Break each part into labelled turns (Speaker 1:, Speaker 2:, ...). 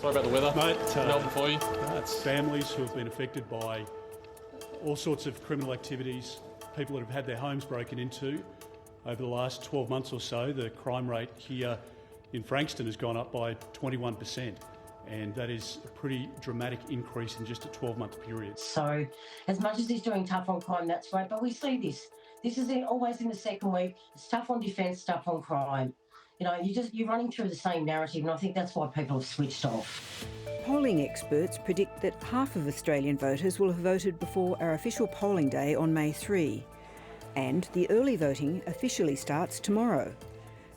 Speaker 1: Sorry about the weather.
Speaker 2: Mate,
Speaker 1: Melbourne for you.
Speaker 2: It's families who have been affected by all sorts of criminal activities, people that have had their homes broken into. Over the last 12 months or so, the crime rate here in Frankston has gone up by 21%, and that is a pretty dramatic increase in just a 12-month period.
Speaker 3: So, as much as he's doing tough on crime, that's great, but we see this. This is always in the second week. It's tough on defence, tough on crime. You know, you're running through the same narrative, and I think that's why people have switched off.
Speaker 4: Polling experts predict that half of Australian voters will have voted before our official polling day on May 3. And the early voting officially starts tomorrow.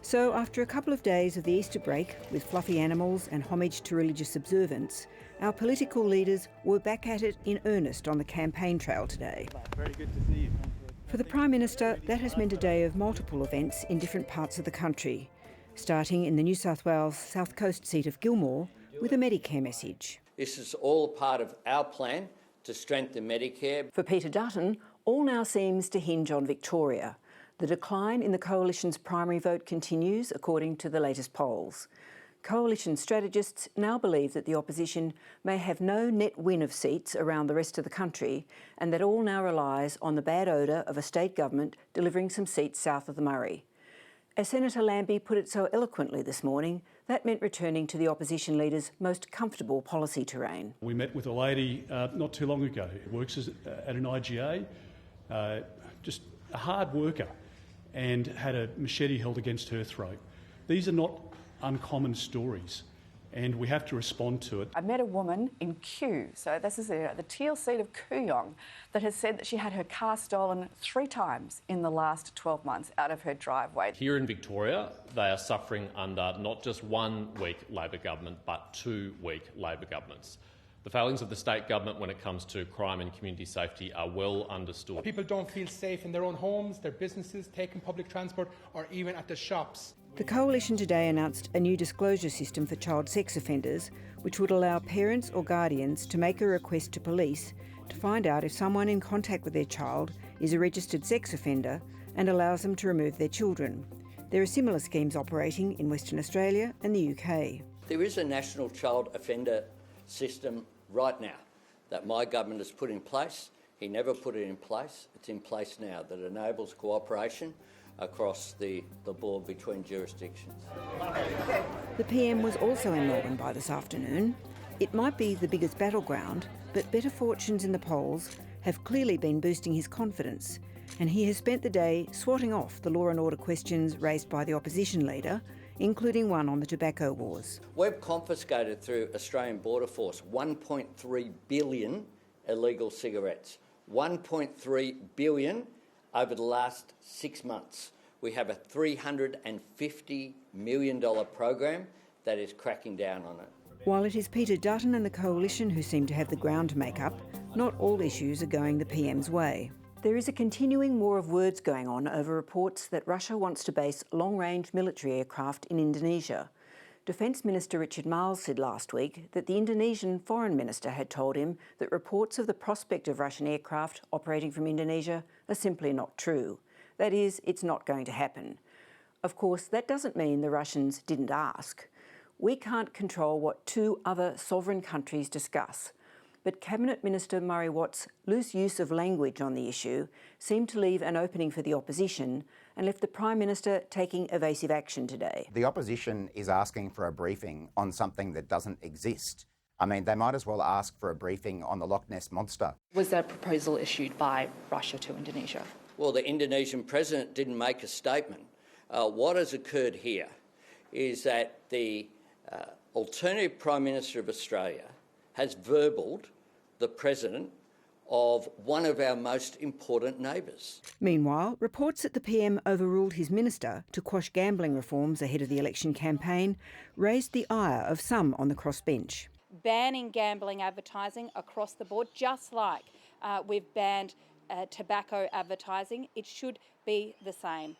Speaker 4: So after a couple of days of the Easter break, with fluffy animals and homage to religious observance, our political leaders were back at it in earnest on the campaign trail today.
Speaker 2: Very good to see you.
Speaker 4: For the Prime Minister, that has meant a day of multiple events in different parts of the country, starting in the New South Wales South Coast seat of Gilmore with a Medicare message.
Speaker 5: This is all part of our plan to strengthen Medicare.
Speaker 4: For Peter Dutton, all now seems to hinge on Victoria. The decline in the Coalition's primary vote continues, according to the latest polls. Coalition strategists now believe that the opposition may have no net win of seats around the rest of the country, and that all now relies on the bad odour of a state government delivering some seats south of the Murray. As Senator Lambie put it so eloquently this morning, that meant returning to the opposition leader's most comfortable policy terrain.
Speaker 2: We met with a lady not too long ago who works at an IGA, just a hard worker, and had a machete held against her throat. These are not uncommon stories, and we have to respond to it.
Speaker 6: I met a woman in Kew, so this is the Teal seat of Kooyong, that has said that she had her car stolen 3 times in the last 12 months out of her driveway.
Speaker 1: Here in Victoria, they are suffering under not just one weak Labor government, but 2 weak Labor governments. The failings of the state government when it comes to crime and community safety are well understood.
Speaker 7: People don't feel safe in their own homes, their businesses, taking public transport, or even at the shops.
Speaker 4: The Coalition today announced a new disclosure system for child sex offenders, which would allow parents or guardians to make a request to police to find out if someone in contact with their child is a registered sex offender, and allows them to remove their children. There are similar schemes operating in Western Australia and the UK.
Speaker 5: There is a national child offender system right now that my government has put in place. He never put it in place. It's in place now, that enables cooperation across the board between jurisdictions.
Speaker 4: The PM was also in Melbourne by this afternoon. It might be the biggest battleground, but better fortunes in the polls have clearly been boosting his confidence, and he has spent the day swatting off the law and order questions raised by the opposition leader, including one on the tobacco wars.
Speaker 5: We've confiscated through Australian Border Force 1.3 billion illegal cigarettes. 1.3 billion over the last 6 months. We have a $350 million program that is cracking down on it.
Speaker 4: While it is Peter Dutton and the Coalition who seem to have the ground to make up, not all issues are going the PM's way. There is a continuing war of words going on over reports that Russia wants to base long-range military aircraft in Indonesia. Defence Minister Richard Marles said last week that the Indonesian Foreign Minister had told him that reports of the prospect of Russian aircraft operating from Indonesia are simply not true. That is, it's not going to happen. Of course, that doesn't mean the Russians didn't ask. We can't control what 2 other sovereign countries discuss. But Cabinet Minister Murray Watt's loose use of language on the issue seemed to leave an opening for the opposition and left the Prime Minister taking evasive action today.
Speaker 8: The opposition is asking for a briefing on something that doesn't exist. I mean, they might as well ask for a briefing on the Loch Ness Monster.
Speaker 6: Was that a proposal issued by Russia to Indonesia?
Speaker 5: Well, the Indonesian president didn't make a statement. What has occurred here is that the alternative Prime Minister of Australia has verbaled the president of one of our most important neighbours.
Speaker 4: Meanwhile, reports that the PM overruled his minister to quash gambling reforms ahead of the election campaign raised the ire of some on the crossbench.
Speaker 9: Banning gambling advertising across the board, just like we've banned tobacco advertising, it should be the same.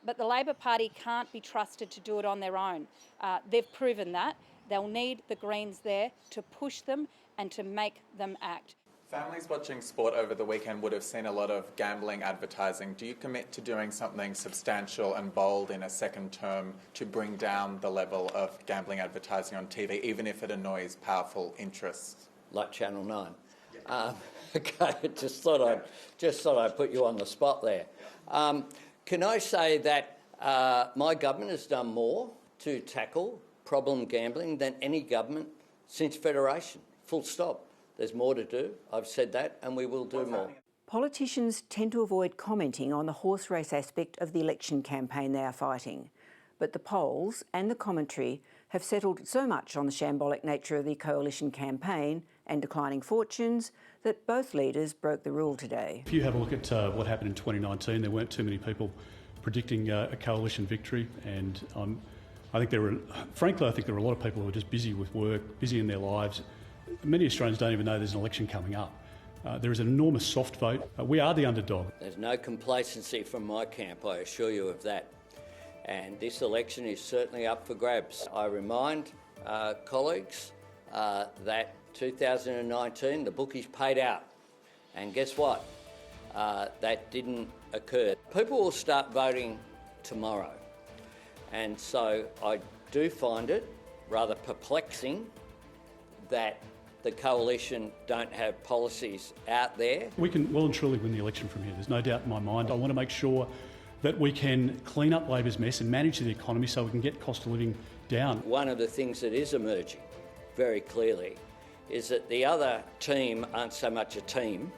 Speaker 9: But the Labor Party can't be trusted to do it on their own. They've proven that. They'll need the Greens there to push them and to make them act.
Speaker 10: Families watching sport over the weekend would have seen a lot of gambling advertising. Do you commit to doing something substantial and bold in a second term to bring down the level of gambling advertising on TV, even if it annoys powerful interests?
Speaker 5: Like Channel 9. Okay, just thought I'd put you on the spot there. Can I say that my government has done more to tackle problem gambling than any government since Federation, full stop. There's more to do. I've said that, and we will do more.
Speaker 4: Politicians tend to avoid commenting on the horse race aspect of the election campaign they are fighting. But the polls and the commentary have settled so much on the shambolic nature of the coalition campaign and declining fortunes that both leaders broke the rule today.
Speaker 2: If you have a look at what happened in 2019, there weren't too many people predicting a coalition victory, and I think there were a lot of people who were just busy with work, busy in their lives. Many Australians don't even know there's an election coming up. There is an enormous soft vote. We are the underdog.
Speaker 5: There's no complacency from my camp, I assure you of that. And this election is certainly up for grabs. I remind colleagues that 2019, the bookies paid out. And guess what? That didn't occur. People will start voting tomorrow. And so I do find it rather perplexing that the coalition don't have policies out there.
Speaker 2: We can well and truly win the election from here. There's no doubt in my mind. I want to make sure that we can clean up Labor's mess and manage the economy so we can get cost of living down.
Speaker 5: One of the things that is emerging very clearly is that the other team aren't so much a team.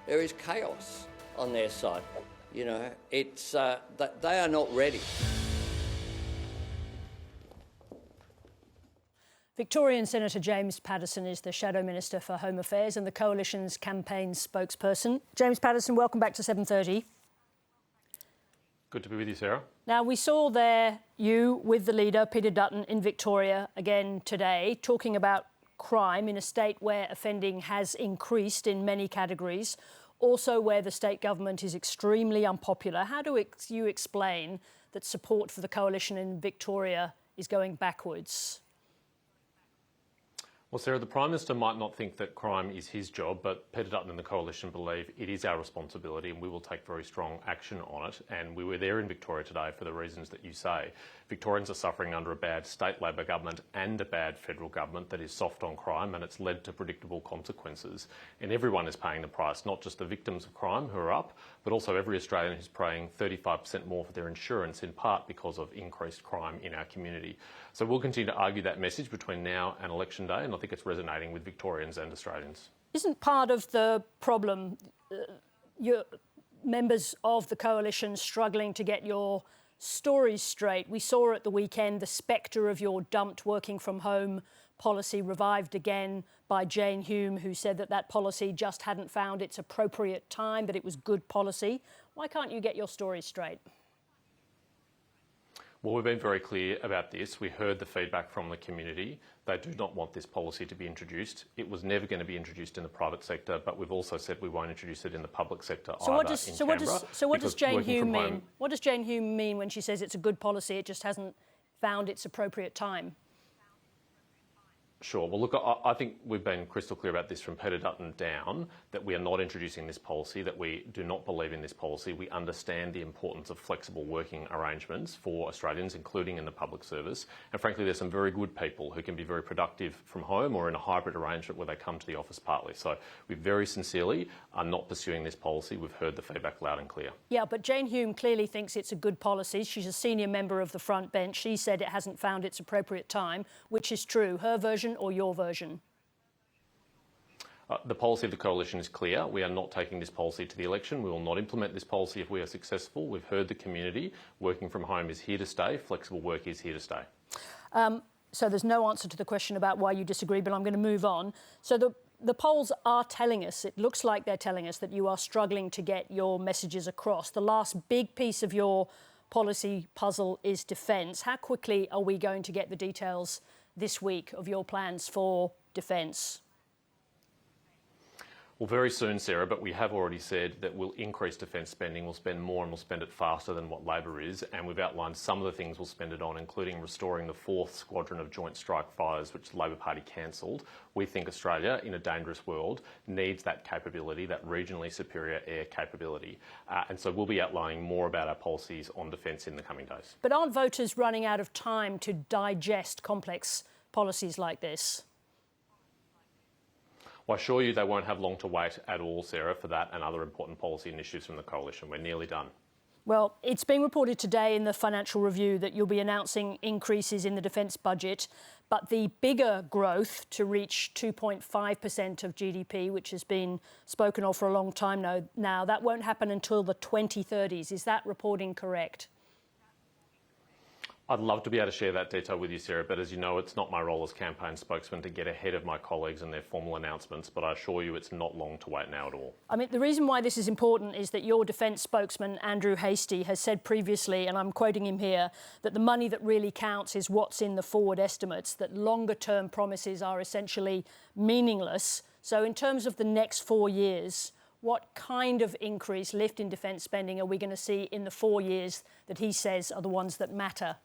Speaker 5: There is chaos on their side. You know, it's they are not ready.
Speaker 11: Victorian Senator James Paterson is the Shadow Minister for Home Affairs and the Coalition's campaign spokesperson. James Paterson, welcome back to 7:30.
Speaker 1: Good to be with you, Sarah.
Speaker 11: Now, we saw there you with the leader, Peter Dutton, in Victoria again today, talking about crime in a state where offending has increased in many categories, also where the state government is extremely unpopular. How do you explain that support for the Coalition in Victoria is going backwards?
Speaker 1: Well, Sarah, the Prime Minister might not think that crime is his job, but Peter Dutton and the Coalition believe it is our responsibility and we will take very strong action on it. And we were there in Victoria today for the reasons that you say. Victorians are suffering under a bad state Labor government and a bad federal government that is soft on crime, and it's led to predictable consequences. And everyone is paying the price, not just the victims of crime who are up, but also every Australian who's paying 35% more for their insurance, in part because of increased crime in our community. So we'll continue to argue that message between now and election day, and I think it's resonating with Victorians and Australians.
Speaker 11: Isn't part of the problem your members of the Coalition struggling to get your stories straight? We saw at the weekend the spectre of your dumped working from home policy revived again by Jane Hume, who said that that policy just hadn't found its appropriate time, but it was good policy. Why can't you get your stories straight?
Speaker 1: Well, we've been very clear about this. We heard the feedback from the community. They do not want this policy to be introduced. It was never going to be introduced in the private sector, but we've also said we won't introduce it in the public sector either in Canberra.
Speaker 11: What does Jane Hume mean? What does Jane Hume mean when she says it's a good policy, it just hasn't found its appropriate time?
Speaker 1: Sure. Well, look, I think we've been crystal clear about this from Peter Dutton down, that we are not introducing this policy, that we do not believe in this policy. We understand the importance of flexible working arrangements for Australians, including in the public service. And frankly, there's some very good people who can be very productive from home or in a hybrid arrangement where they come to the office partly. So we very sincerely are not pursuing this policy. We've heard the feedback loud and clear.
Speaker 11: Yeah, but Jane Hume clearly thinks it's a good policy. She's a senior member of the front bench. She said it hasn't found its appropriate time, which is true. Her version or your version?
Speaker 1: The policy of the Coalition is clear. We are not taking this policy to the election. We will not implement this policy if we are successful. We've heard the community. Working from home is here to stay. Flexible work is here to stay.
Speaker 11: So there's no answer to the question about why you disagree, but I'm going to move on. So the polls are telling us, it looks like they're telling us that you are struggling to get your messages across. The last big piece of your policy puzzle is defence. How quickly are we going to get the details this week of your plans for defence?
Speaker 1: Well, very soon, Sarah, but we have already said that we'll increase defence spending, we'll spend more and we'll spend it faster than what Labor is, and we've outlined some of the things we'll spend it on, including restoring the 4th Squadron of Joint Strike Fighters, which the Labor Party cancelled. We think Australia, in a dangerous world, needs that capability, that regionally superior air capability. And so we'll be outlining more about our policies on defence in the coming days.
Speaker 11: But aren't voters running out of time to digest complex policies like this?
Speaker 1: Well, I assure you they won't have long to wait at all, Sarah, for that and other important policy initiatives from the Coalition. We're nearly done.
Speaker 11: Well, it's being reported today in the Financial Review that you'll be announcing increases in the defence budget, but the bigger growth to reach 2.5% of GDP, which has been spoken of for a long time now, that won't happen until the 2030s. Is that reporting correct?
Speaker 1: I'd love to be able to share that detail with you, Sarah, but as you know, it's not my role as campaign spokesman to get ahead of my colleagues and their formal announcements, but I assure you it's not long to wait now at all.
Speaker 11: I mean, the reason why this is important is that your defence spokesman, Andrew Hastie, has said previously, and I'm quoting him here, that the money that really counts is what's in the forward estimates, that longer-term promises are essentially meaningless. So in terms of the next 4 years, what kind of increase, lift in defence spending are we going to see in the 4 years that he says are the ones that matter?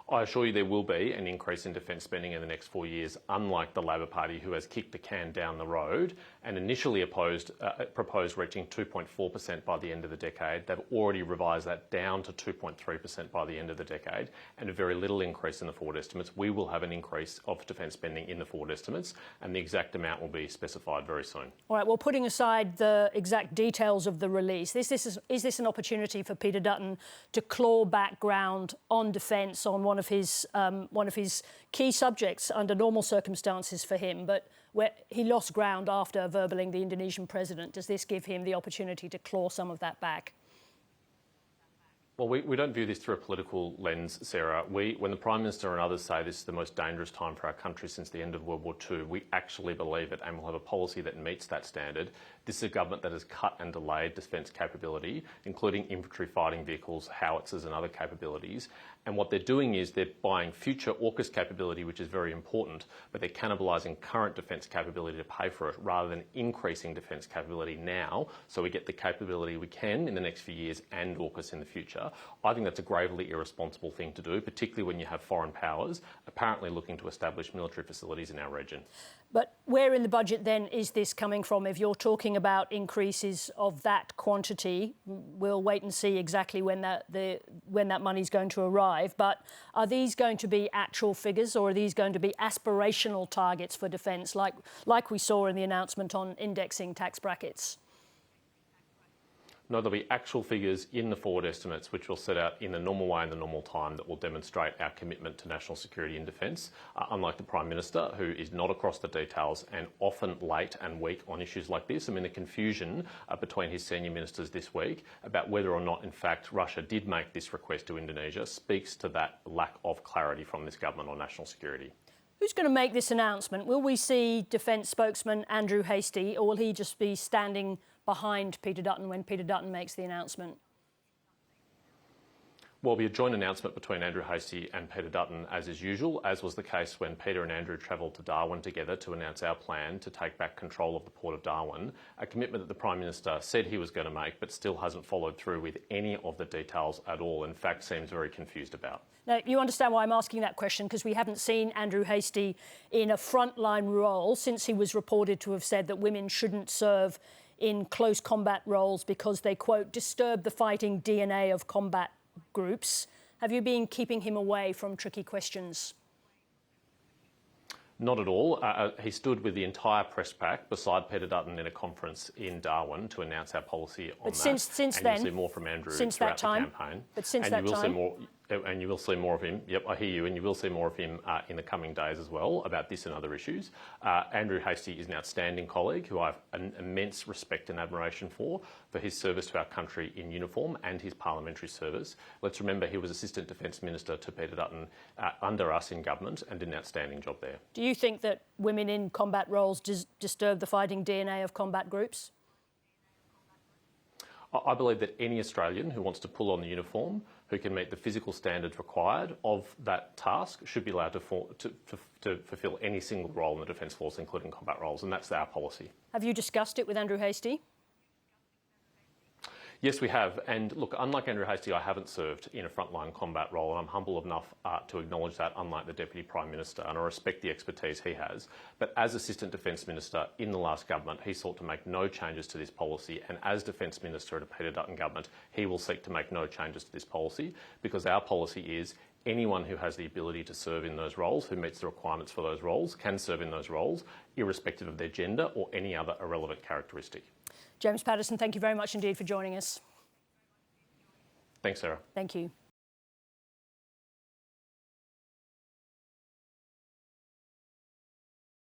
Speaker 1: I assure you there will be an increase in defence spending in the next 4 years, unlike the Labor Party, who has kicked the can down the road and initially proposed reaching 2.4% by the end of the decade. They've already revised that down to 2.3% by the end of the decade, and a very little increase in the forward estimates. We will have an increase of defence spending in the forward estimates, and the exact amount will be specified very soon.
Speaker 11: All right, well, putting aside the exact details of the release, is this an opportunity for Peter Dutton to claw back ground on defence, on one of his key subjects under normal circumstances for him, but where he lost ground after verballing the Indonesian president? Does this give him the opportunity to claw some of that back?
Speaker 1: Well, we don't view this through a political lens, Sarah. When the Prime Minister and others say this is the most dangerous time for our country since the end of World War II, we actually believe it, and we'll have a policy that meets that standard. This is a government that has cut and delayed defence capability, including infantry fighting vehicles, howitzers and other capabilities. And what they're doing is they're buying future AUKUS capability, which is very important, but they're cannibalising current defence capability to pay for it rather than increasing defence capability now so we get the capability we can in the next few years and AUKUS in the future. I think that's a gravely irresponsible thing to do, particularly when you have foreign powers apparently looking to establish military facilities in our region.
Speaker 11: But where in the budget then is this coming from? If you're talking about increases of that quantity, we'll wait and see exactly when that money's going to arrive. But are these going to be actual figures, or are these going to be aspirational targets for defence, like we saw in the announcement on indexing tax brackets?
Speaker 1: No, there'll be actual figures in the forward estimates, which we'll set out in the normal way and the normal time, that will demonstrate our commitment to national security and defence. Unlike the Prime Minister, who is not across the details and often late and weak on issues like this. I mean, the confusion between his senior ministers this week about whether or not, in fact, Russia did make this request to Indonesia speaks to that lack of clarity from this government on national security.
Speaker 11: Who's going to make this announcement? Will we see Defence spokesman Andrew Hastie, or will he just be standing behind Peter Dutton when Peter Dutton makes the announcement?
Speaker 1: Well, it'll be a joint announcement between Andrew Hastie and Peter Dutton, as is usual, as was the case when Peter and Andrew travelled to Darwin together to announce our plan to take back control of the Port of Darwin, a commitment that the Prime Minister said he was going to make but still hasn't followed through with any of the details at all. In fact, seems very confused about.
Speaker 11: Now, you understand why I'm asking that question, because we haven't seen Andrew Hastie in a frontline role since he was reported to have said that women shouldn't serve in close combat roles because they, quote, disturb the fighting DNA of combat groups. Have you been keeping him away from tricky questions?
Speaker 1: Not at all. He stood with the entire press pack beside Peter Dutton in a conference in Darwin to announce our policy on that.
Speaker 11: Since
Speaker 1: and
Speaker 11: then,
Speaker 1: you'll see more from Andrew
Speaker 11: since
Speaker 1: throughout
Speaker 11: that time,
Speaker 1: the campaign.
Speaker 11: But since that time.
Speaker 1: And you will see more of him. Yep, I hear you. And you will see more of him in the coming days as well about this and other issues. Andrew Hastie is an outstanding colleague who I have an immense respect and admiration for his service to our country in uniform and his parliamentary service. Let's remember he was Assistant Defence Minister to Peter Dutton under us in government and did an outstanding job there.
Speaker 11: Do you think that women in combat roles disturb the fighting DNA of combat groups?
Speaker 1: I believe that any Australian who wants to pull on the uniform, who can meet the physical standards required of that task should be allowed to fulfil any single role in the Defence Force, including combat roles, and that's our policy.
Speaker 11: Have you discussed it with Andrew Hastie?
Speaker 1: Yes, we have. And look, unlike Andrew Hastie, I haven't served in a frontline combat role, and I'm humble enough to acknowledge that, unlike the Deputy Prime Minister, and I respect the expertise he has. But as Assistant Defence Minister in the last government, he sought to make no changes to this policy, and as Defence Minister in a Peter Dutton government, he will seek to make no changes to this policy, because our policy is anyone who has the ability to serve in those roles, who meets the requirements for those roles, can serve in those roles, irrespective of their gender or any other irrelevant characteristic.
Speaker 11: James Paterson, thank you very much indeed for joining us.
Speaker 1: Thanks, Sarah.
Speaker 11: Thank you.